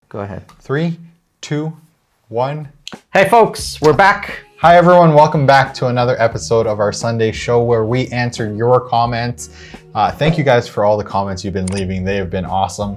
Go ahead. 3, 2, 1. Hey folks, we're back. Hi everyone, welcome back to another episode of our Sunday show where we answer your comments. Thank you guys for all the comments you've been leaving. They have been awesome.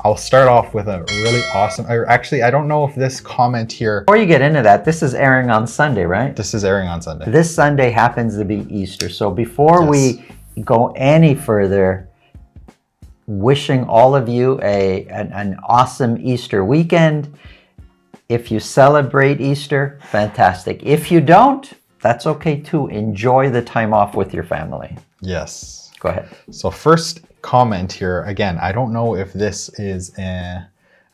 I'll start off with a really awesome, I don't know if this comment here. Before you get into that, this is airing on Sunday, right? This is airing on Sunday. This Sunday happens to be Easter. So before we go any further, wishing all of you an awesome Easter weekend. If you celebrate Easter, fantastic. If you don't, that's okay too. Enjoy the time off with your family. Yes. Go ahead. So first comment here, again, I don't know if this is an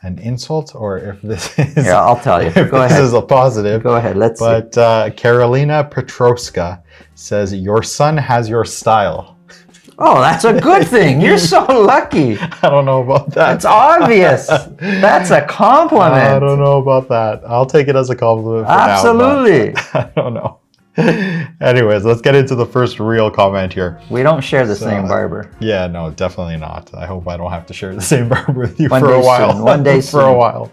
insult or if this is... Yeah, I'll tell you. Go ahead. This is a positive. Go ahead, let's see. But Carolina Petroska says, your son has your style. Oh, that's a good thing. You're so lucky. I don't know about that. It's obvious. That's a compliment. I don't know about that. I'll take it as a compliment for Absolutely. now. I don't know. Anyways, let's get into the first real comment here. We don't share the same barber. Yeah, no, definitely not. I hope I don't have to share the same barber with you One for day a while. soon. One day for a while.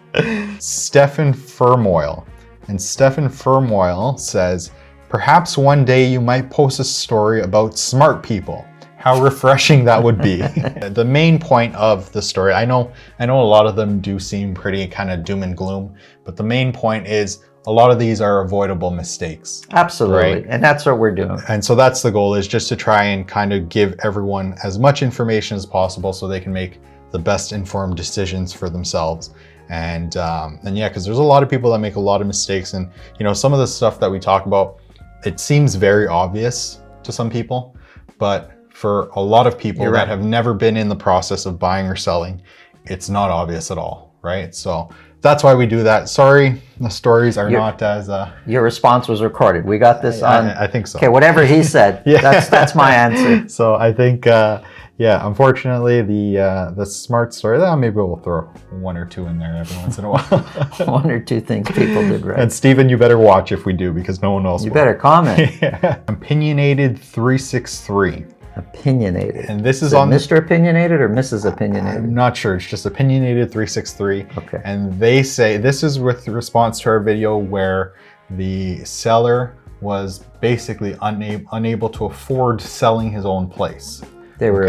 Stefan Firmoil. And Stefan Firmoil says, perhaps one day you might post a story about smart people. How refreshing that would be. The main point of the story, I know a lot of them do seem pretty kind of doom and gloom, but the main point is a lot of these are avoidable mistakes. Absolutely, right? And that's what we're doing. And so that's the goal, is just to try and kind of give everyone as much information as possible so they can make the best informed decisions for themselves. And yeah, because there's a lot of people that make a lot of mistakes, and some of the stuff that we talk about, it seems very obvious to some people, but for a lot of people that have never been in the process of buying or selling, it's not obvious at all, right? So that's why we do that. Sorry, the stories are not as... Your response was recorded. We got this on... I think so. Okay, whatever he said, Yeah. that's my answer. So I think, unfortunately, the smart story, maybe we'll throw one or two in there every once in a while. One or two things people did right. And Stephen, you better watch if we do, because no one else will. You better comment. Yeah. Opinionated 363. Opinionated. And this is on Mr. Opinionated or Mrs. Opinionated? I'm not sure. It's just Opinionated 363. Okay. And they say this is with response to our video where the seller was basically unable to afford selling his own place. They were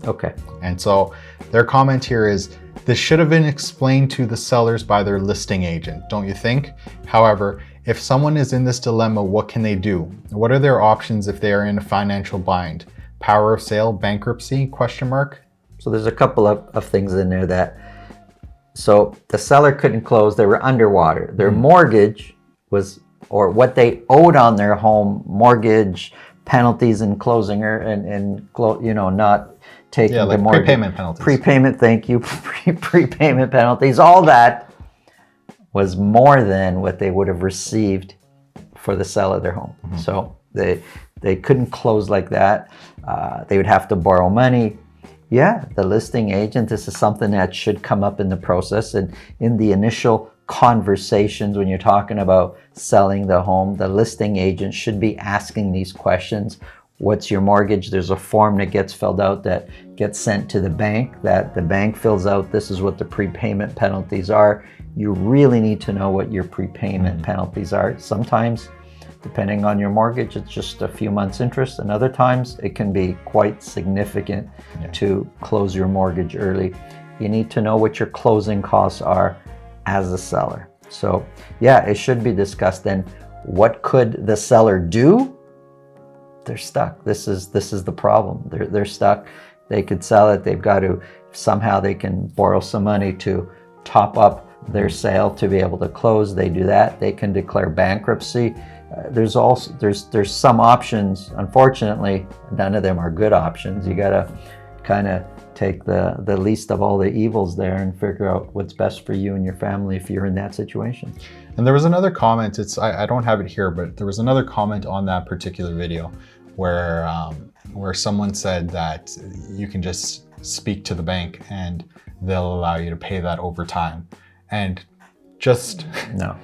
okay. And so their comment here is, this should have been explained to the sellers by their listing agent, don't you think? However, if someone is in this dilemma, what can they do? What are their options if they are in a financial bind? Power of sale, bankruptcy, ? So there's a couple of things in there that, so the seller couldn't close, they were underwater. Their mortgage was, or what they owed on their home, mortgage penalties and closing her and not taking the mortgage. Prepayment penalties. Prepayment, thank you. Prepayment penalties, all that was more than what they would have received for the sale of their home. So they couldn't close like that. They would have to borrow money. Yeah, the listing agent, this is something that should come up in the process. And in the initial conversations, when you're talking about selling the home, the listing agent should be asking these questions. What's your mortgage? There's a form that gets filled out that gets sent to the bank, that the bank fills out. This is what the prepayment penalties are. You really need to know what your prepayment penalties are. Sometimes, depending on your mortgage, it's just a few months interest, and other times it can be quite significant to close your mortgage early. You need to know what your closing costs are as a seller. So yeah, it should be discussed. Then what could the seller do? They're stuck. This is the problem. They're stuck. They could sell it. They've got to, somehow they can borrow some money to top up their sale to be able to close. They do that. They can declare bankruptcy. There's some options. Unfortunately, none of them are good options. You gotta kind of take the least of all the evils there and figure out what's best for you and your family if you're in that situation. And there was another comment, I don't have it here, but there was another comment on that particular video where someone said that you can just speak to the bank and they'll allow you to pay that over time. And just, no,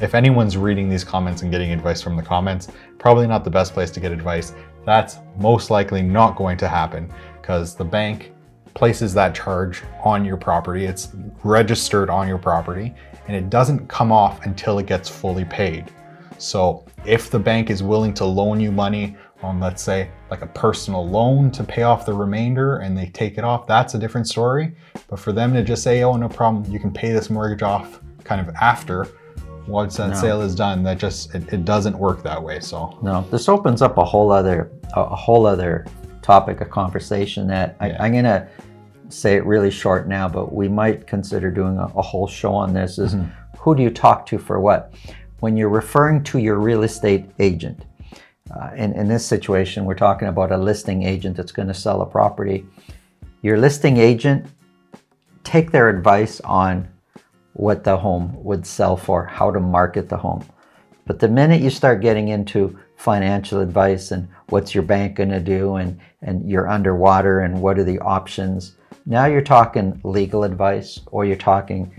if anyone's reading these comments and getting advice from the comments, probably not the best place to get advice. That's most likely not going to happen, because the bank places that charge on your property. It's registered on your property, and it doesn't come off until it gets fully paid. So if the bank is willing to loan you money on, let's say, like a personal loan to pay off the remainder and they take it off, that's a different story. But for them to just say, oh, no problem, you can pay this mortgage off kind of after once that sale is done, that just, it doesn't work that way. So no, this opens up a whole other topic of conversation that I'm going to say it really short now, but we might consider doing a whole show on this, is who do you talk to for what? When you're referring to your real estate agent, in this situation, we're talking about a listing agent that's going to sell a property. Your listing agent, take their advice on what the home would sell for, how to market the home. But the minute you start getting into financial advice and what's your bank going to do, and you're underwater and what are the options, now you're talking legal advice, or you're talking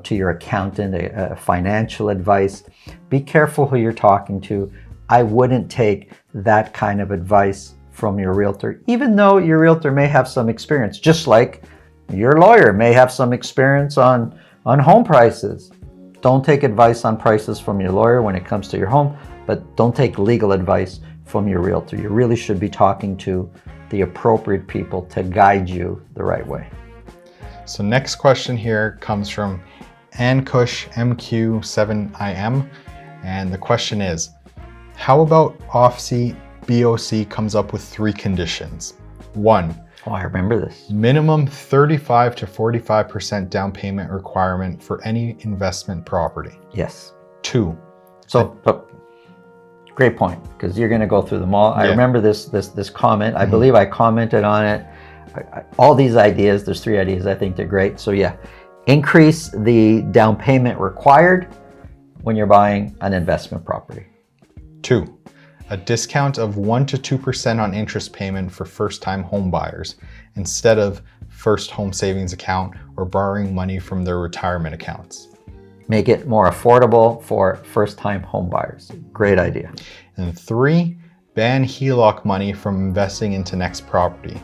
to your accountant, financial advice. Be careful who you're talking to. I wouldn't take that kind of advice from your realtor, even though your realtor may have some experience, just like your lawyer may have some experience on home prices. Don't take advice on prices from your lawyer when it comes to your home, but don't take legal advice from your realtor. You really should be talking to the appropriate people to guide you the right way. So next question here comes from Ankush MQ7IM, and the question is, how about OFC BOC comes up with 3 conditions? 1, oh, I remember this. Minimum 35 to 45% down payment requirement for any investment property. Yes. 2. So, great point, because you're going to go through them all. I remember this comment. I believe I commented on it. All these ideas, there's 3 ideas. I think they're great. So yeah, increase the down payment required when you're buying an investment property. 2, a discount of 1 to 2% on interest payment for first-time home buyers instead of first home savings account or borrowing money from their retirement accounts. Make it more affordable for first-time home buyers. Great idea. And 3, ban HELOC money from investing into next property.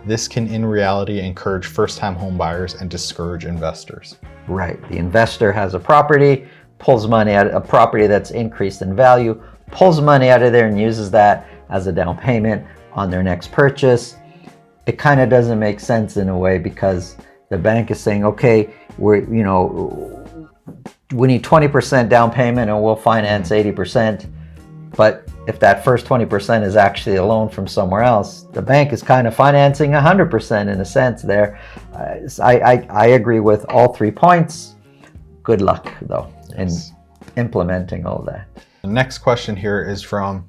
This can in reality encourage first-time home buyers and discourage investors. Right. The investor has a property, pulls money out of a property that's increased in value, pulls money out of there and uses that as a down payment on their next purchase. It kind of doesn't make sense in a way, because the bank is saying, okay, we need 20% down payment and we'll finance 80%. But if that first 20% is actually a loan from somewhere else, the bank is kind of financing 100% in a sense there. I agree with all 3 points. Good luck though in implementing all that. The next question here is from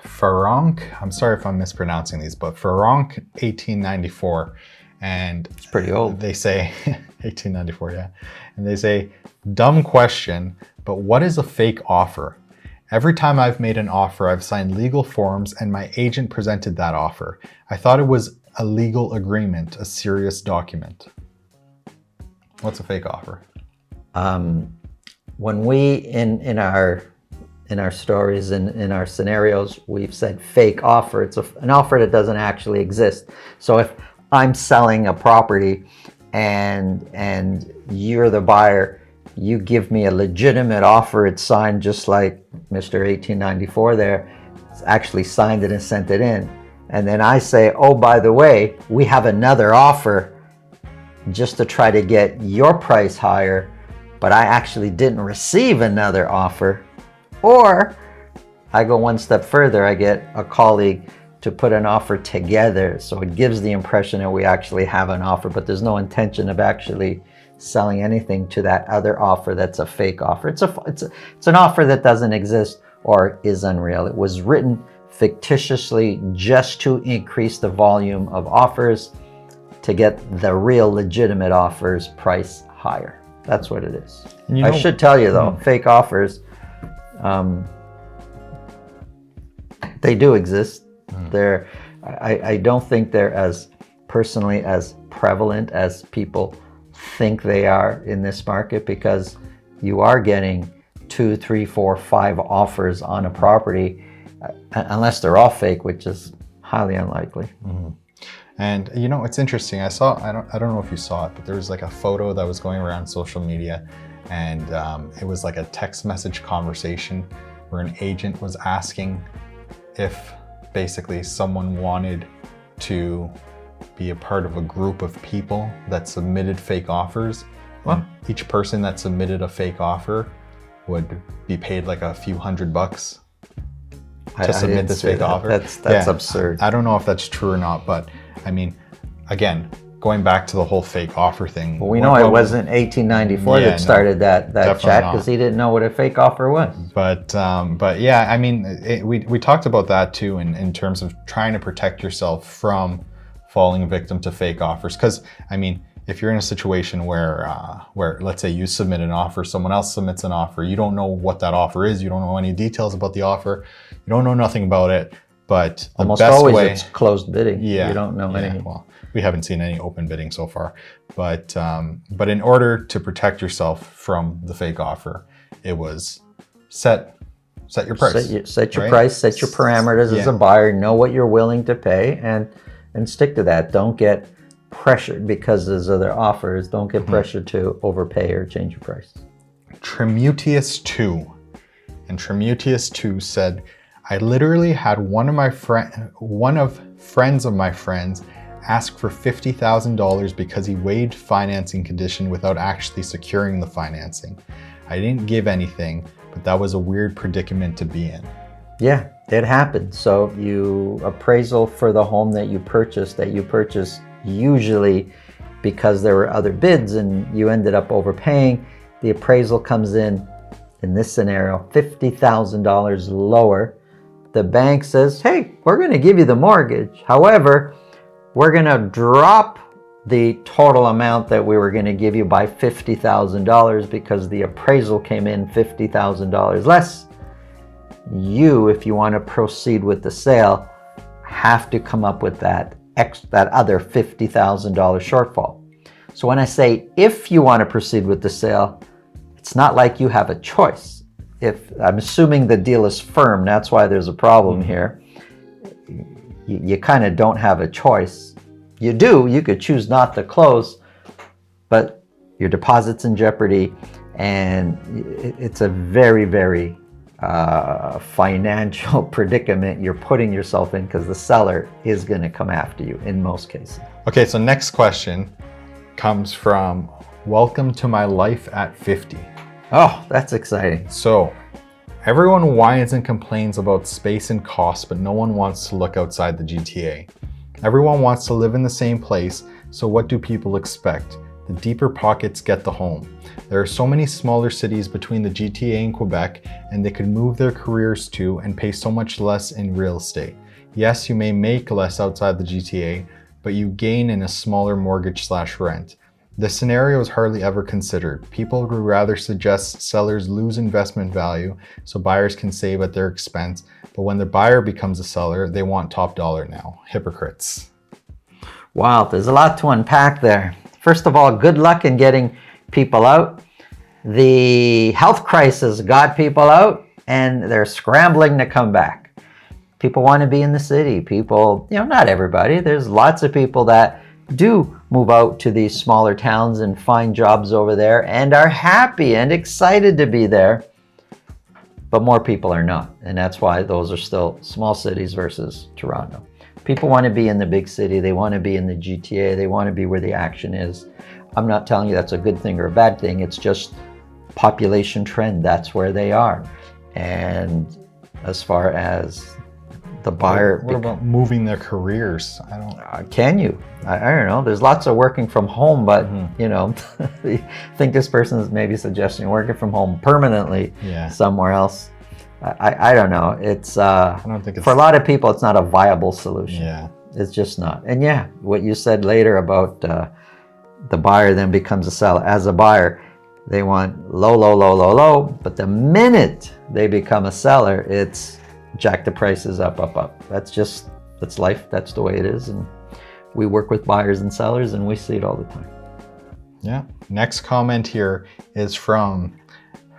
Faronk. I'm sorry if I'm mispronouncing these, but Faronk 1894. And it's pretty old. They say 1894, yeah. And they say, dumb question, but what is a fake offer? Every time I've made an offer, I've signed legal forms and my agent presented that offer. I thought it was a legal agreement, a serious document. What's a fake offer? When we in our stories and in our scenarios, we've said fake offer. It's an offer that doesn't actually exist. So if I'm selling a property and you're the buyer, you give me a legitimate offer, it's signed just like Mr. 1894 there, it's actually signed it and sent it in. And then I say, oh, by the way, we have another offer just to try to get your price higher, but I actually didn't receive another offer. Or I go one step further, I get a colleague to put an offer together. So it gives the impression that we actually have an offer, but there's no intention of actually selling anything to that other offer that's a fake offer. It's an offer that doesn't exist or is unreal. It was written fictitiously just to increase the volume of offers to get the real legitimate offers price higher. That's what it is. I should tell you though, fake offers, they do exist. I don't think they're as personally as prevalent as people think they are in this market, because you are getting 2, 3, 4, 5 offers on a property, unless they're all fake, which is highly unlikely. And you know, it's interesting. I don't know if you saw it, but there was like a photo that was going around social media, and it was like a text message conversation where an agent was asking if basically someone wanted to be a part of a group of people that submitted fake offers. Well, each person that submitted a fake offer would be paid like a few $100 to submit this fake offer. That's absurd. I don't know if that's true or not, but I mean, again, going back to the whole fake offer thing. Well, we know it wasn't 1894 that started that chat, because he didn't know what a fake offer was. But yeah, I mean, we talked about that too in terms of trying to protect yourself from falling victim to fake offers. Because I mean, if you're in a situation where let's say you submit an offer, someone else submits an offer, you don't know what that offer is, you don't know any details about the offer, you don't know nothing about it, but the almost best always way, it's closed bidding. Yeah, you don't know anything. Well, we haven't seen any open bidding so far, but in order to protect yourself from the fake offer, it was set your price. Set your price, set your parameters as a buyer, know what you're willing to pay, and stick to that. Don't get pressured because there's other offers. Don't get pressured to overpay or change your price. Tremutius 2. And Tremutius 2 said, I literally had one of friends of my friends ask for $50,000 because he waived financing condition without actually securing the financing. I didn't give anything, but that was a weird predicament to be in. Yeah, it happened. So appraisal for the home that you purchased usually because there were other bids and you ended up overpaying. The appraisal comes in this scenario, $50,000 lower. The bank says, hey, we're going to give you the mortgage. However, we're going to drop the total amount that we were going to give you by $50,000 because the appraisal came in $50,000 less. You, if you want to proceed with the sale, have to come up with that other $50,000 shortfall. So when I say if you want to proceed with the sale, it's not like you have a choice. If I'm assuming the deal is firm, that's why there's a problem here. You kind of don't have a choice. You could choose not to close, but your deposit's in jeopardy, and it's a very, very financial predicament you're putting yourself in because the seller is going to come after you in most cases. Okay, so next question comes from Welcome to My Life at 50. Oh, that's exciting. So, everyone whines and complains about space and cost, but no one wants to look outside the GTA. Everyone wants to live in the same place, so what do people expect? The deeper pockets get the home. There are so many smaller cities between the GTA and Quebec, and they could move their careers to and pay so much less in real estate. Yes, you may make less outside the GTA, but you gain in a smaller mortgage/rent. This scenario is hardly ever considered. People would rather suggest sellers lose investment value so buyers can save at their expense, but when the buyer becomes a seller, they want top dollar now. Hypocrites. Wow, there's a lot to unpack there. First of all, good luck in getting people out. The health crisis got people out, and they're scrambling to come back. People want to be in the city. People, not everybody. There's lots of people that do move out to these smaller towns and find jobs over there and are happy and excited to be there. But more people are not. And that's why those are still small cities versus Toronto. People want to be in the big city. They want to be in the GTA. They want to be where the action is. I'm not telling you that's a good thing or a bad thing. It's just population trend. That's where they are. And as far as the buyer... What about moving their careers? Can you? I don't know. There's lots of working from home, but, I think this person is maybe suggesting working from home permanently somewhere else. I don't know. I don't think it's... For a lot of people, it's not a viable solution. Yeah. It's just not. And what you said later about the buyer then becomes a seller. As a buyer, they want low, but the minute they become a seller, it's jack the prices up. That's life. That's the way it is. And we work with buyers and sellers, and we see it all the time. Yeah. Next comment here is from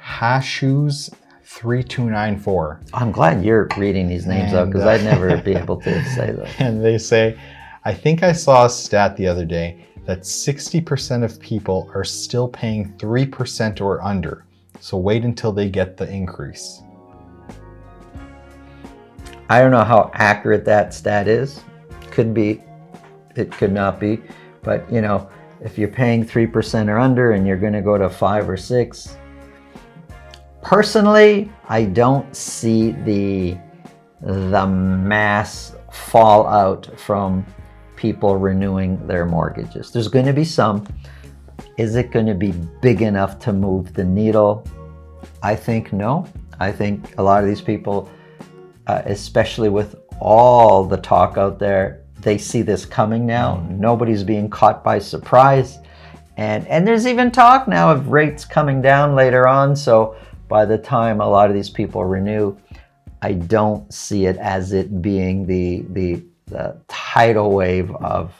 Hashoes3294. I'm glad you're reading these names out because I'd never be able to say that. And they say, I think I saw a stat the other day that 60% of people are still paying 3% or under. So wait until they get the increase. I don't know how accurate that stat is. Could be, it could not be. But you know, if you're paying 3% or under and you're going to go to 5 or 6, personally, I don't see the mass fallout from people renewing their mortgages. There's going to be some. Is it going to be big enough to move the needle? I think no. I think a lot of these people, especially with all the talk out there, they see this coming now. Nobody's being caught by surprise. And there's even talk now of rates coming down later on. So by the time a lot of these people renew, I don't see it as it being the tidal wave of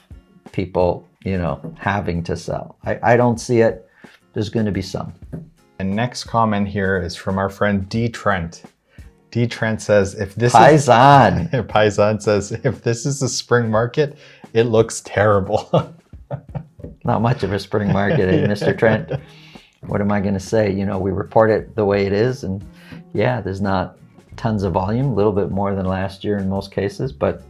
people, you know, having to sell. I don't see it. There's going to be some. And next comment here is from our friend D. Trent. D. Trent says, if this Paisan. is... Paisan says, if this is a spring market, it looks terrible. Not much of a spring market, Mr. Trent. What am I going to say? You know, we report it the way it is. And yeah, there's not tons of volume, a little bit more than last year in most cases, but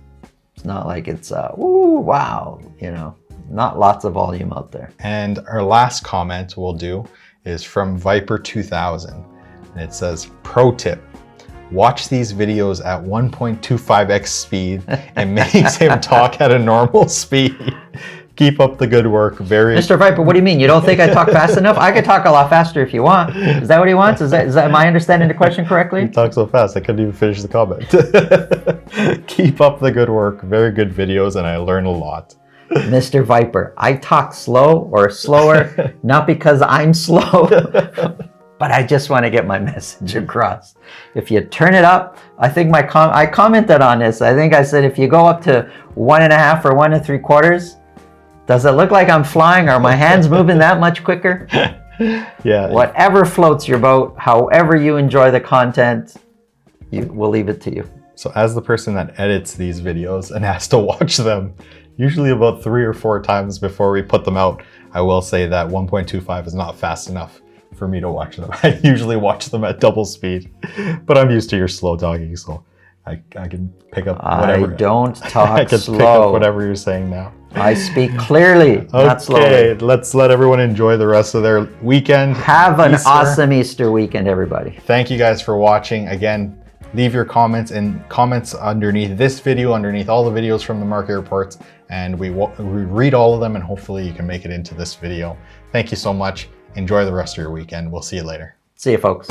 it's not like it's, woo, wow, you know, not lots of volume out there. And our last comment we'll do is from Viper 2000. And it says, pro tip, watch these videos at 1.25x speed. It makes him talk at a normal speed. Keep up the good work. Mr. Viper, what do you mean? You don't think I talk fast enough? I could talk a lot faster if you want. Is that what he wants? Is that am I understanding the question correctly? You talk so fast, I couldn't even finish the comment. Keep up the good work. Very good videos, and I learn a lot. Mr. Viper, I talk slow or slower, not because I'm slow, but I just want to get my message across. If you turn it up, I think I commented on this. I think I said if you go up to 1.5 or 1 3/4, does it look like I'm flying? Are my hands moving that much quicker? Yeah. Whatever floats your boat, however you enjoy the content, we'll leave it to you. So as the person that edits these videos and has to watch them, usually about 3 or 4 times before we put them out, I will say that 1.25 is not fast enough for me to watch them. I usually watch them at double speed, but I'm used to your slow talking, so I can pick up whatever. I don't talk I can slow. pick up whatever you're saying now. I speak clearly, not slowly. Okay, let's let everyone enjoy the rest of their weekend. Have an awesome Easter weekend, everybody. Thank you guys for watching. Again, leave your comments underneath this video, underneath all the videos from the market reports, and we read all of them, and hopefully you can make it into this video. Thank you so much. Enjoy the rest of your weekend. We'll see you later. See you, folks.